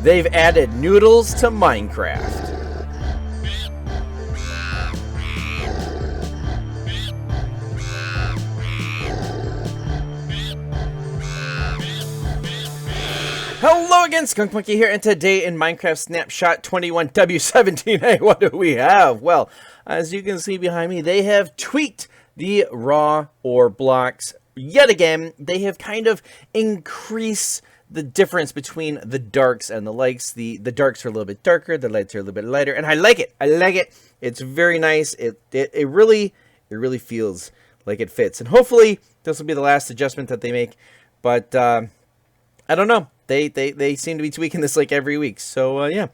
they've added noodles to Minecraft. Hello again, skunkmunkee here, and today in Minecraft Snapshot 21W17, hey, what do we have? Well, as you can see behind me, they have tweaked the raw ore blocks yet again. They have kind of increased the difference between the darks and the lights. The darks are a little bit darker, the lights are a little bit lighter, and I like it. I like it. It's very nice. It really feels like it fits, and hopefully this will be the last adjustment that they make. But I don't know. They seem to be tweaking this like every week. So yeah.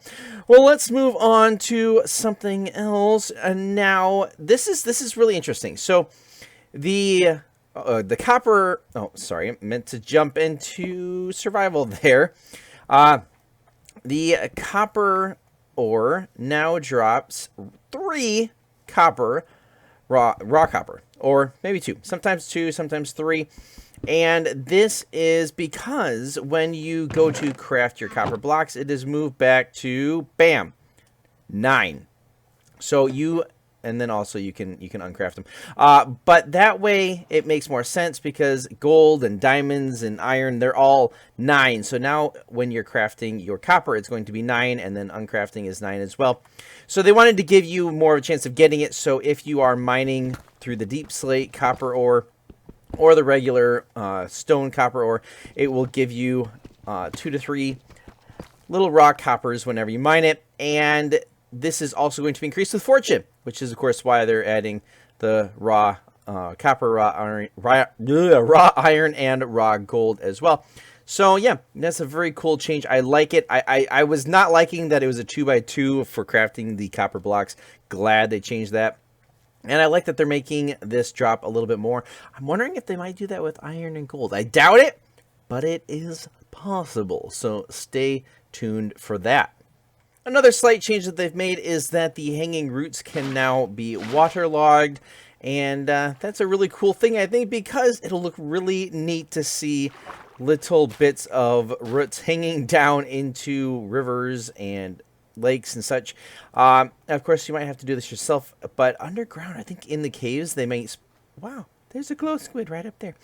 Well, let's move on to something else. And now this is really interesting. So the copper. Oh, sorry, I meant to jump into survival there. The copper ore now drops 3 copper, raw copper, or maybe 2, sometimes 2, sometimes 3. And this is because when you go to craft your copper blocks, it is moved back to, bam, 9. So and then also you can uncraft them. But that way it makes more sense because gold and diamonds and iron, they're all 9. So now when you're crafting your copper, it's going to be 9, and then uncrafting is 9 as well. So they wanted to give you more of a chance of getting it. So if you are mining through the deep slate copper ore, or the regular stone copper ore, it will give you 2 to 3 little raw coppers whenever you mine it. And this is also going to be increased with fortune, which is of course why they're adding the raw copper, raw iron, and raw gold as well. So yeah, that's a very cool change. I like it. I was not liking that it was a 2x2 for crafting the copper blocks. Glad they changed that. And I like that they're making this drop a little bit more. I'm wondering if they might do that with iron and gold. I doubt it, but it is possible. So stay tuned for that. Another slight change that they've made is that the hanging roots can now be waterlogged. And that's a really cool thing, I think, because it'll look really neat to see little bits of roots hanging down into rivers and lakes and such. Of course, you might have to do this yourself, but underground, I think in the caves, they might... Wow, there's a glow squid right up there.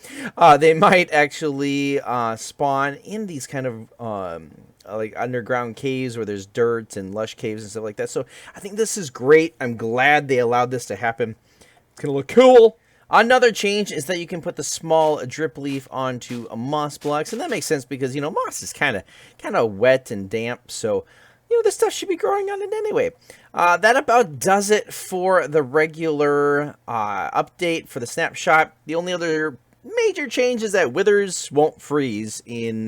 They might actually spawn in these kind of like underground caves where there's dirt and lush caves and stuff like that. So I think this is great. I'm glad they allowed this to happen. It's gonna look cool. Another change is that you can put the small drip leaf onto moss blocks, and that makes sense because, you know, moss is kind of wet and damp, so this stuff should be growing on it anyway. That about does it for the regular update for the snapshot. The only other major change is that withers won't freeze in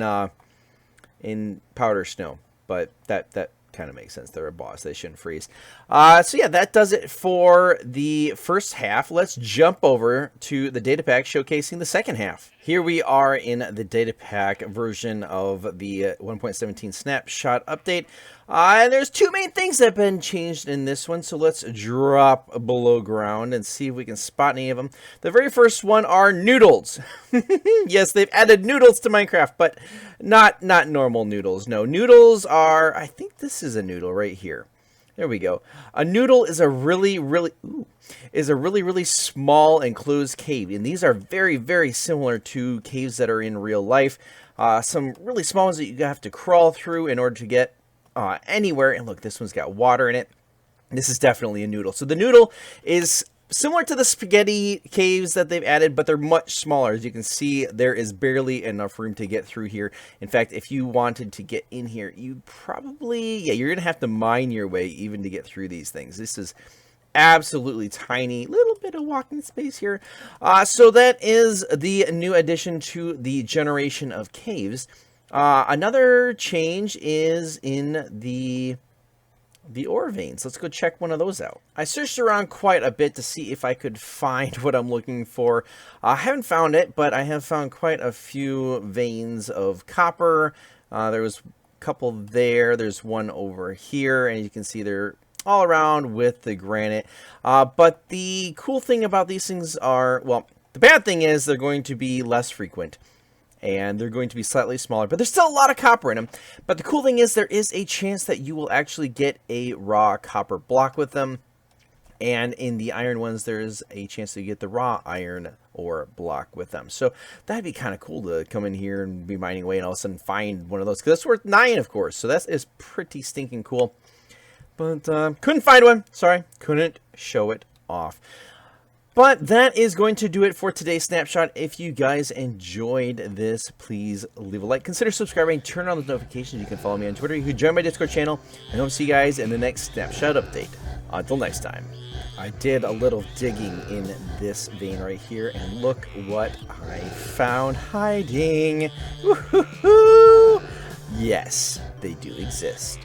powder snow, but that kind of makes sense. They're a boss; they shouldn't freeze. So yeah, that does it for the first half. Let's jump over to the data pack showcasing the second half. Here we are in the data pack version of the 1.17 Snapshot update. And there's 2 main things that have been changed in this one, so let's drop below ground and see if we can spot any of them. The very first one are noodles. Yes, they've added noodles to Minecraft, but not normal noodles. No, noodles are... I think this is a noodle right here. There we go. A noodle is a really small enclosed cave, and these are very similar to caves that are in real life. Some really small ones that you have to crawl through in order to get anywhere. And look, this one's got water in it. This is definitely a noodle. So the noodle is similar to the spaghetti caves that they've added, but they're much smaller. As you can see, there is barely enough room to get through here. In fact, if you wanted to get in here, you probably, you're going to have to mine your way even to get through these things. This is absolutely tiny, little bit of walking space here. So that is the new addition to the generation of caves. Another change is in the ore veins. Let's go check one of those out. I searched around quite a bit to see if I could find what I'm looking for. I haven't found it, but I have found quite a few veins of copper. There was a couple there. There's one over here, and you can see they're all around with the granite. But the cool thing about these things are, well, the bad thing is they're going to be less frequent. and they're going to be slightly smaller, but there's still a lot of copper in them. But the cool thing is there is a chance that you will actually get a raw copper block with them. And in the iron ones, there is a chance to get the raw iron ore block with them. So that'd be kind of cool to come in here and be mining away and all of a sudden find one of those. Because that's worth 9, of course. So that is pretty stinking cool. But couldn't find one. Sorry, couldn't show it off. But that is going to do it for today's snapshot. If you guys enjoyed this, please leave a like. Consider subscribing. Turn on the notifications. You can follow me on Twitter. You can join my Discord channel. And I hope to see you guys in the next snapshot update. Until next time. I did a little digging in this vein right here, and look what I found hiding. Woo-hoo-hoo! Yes, they do exist.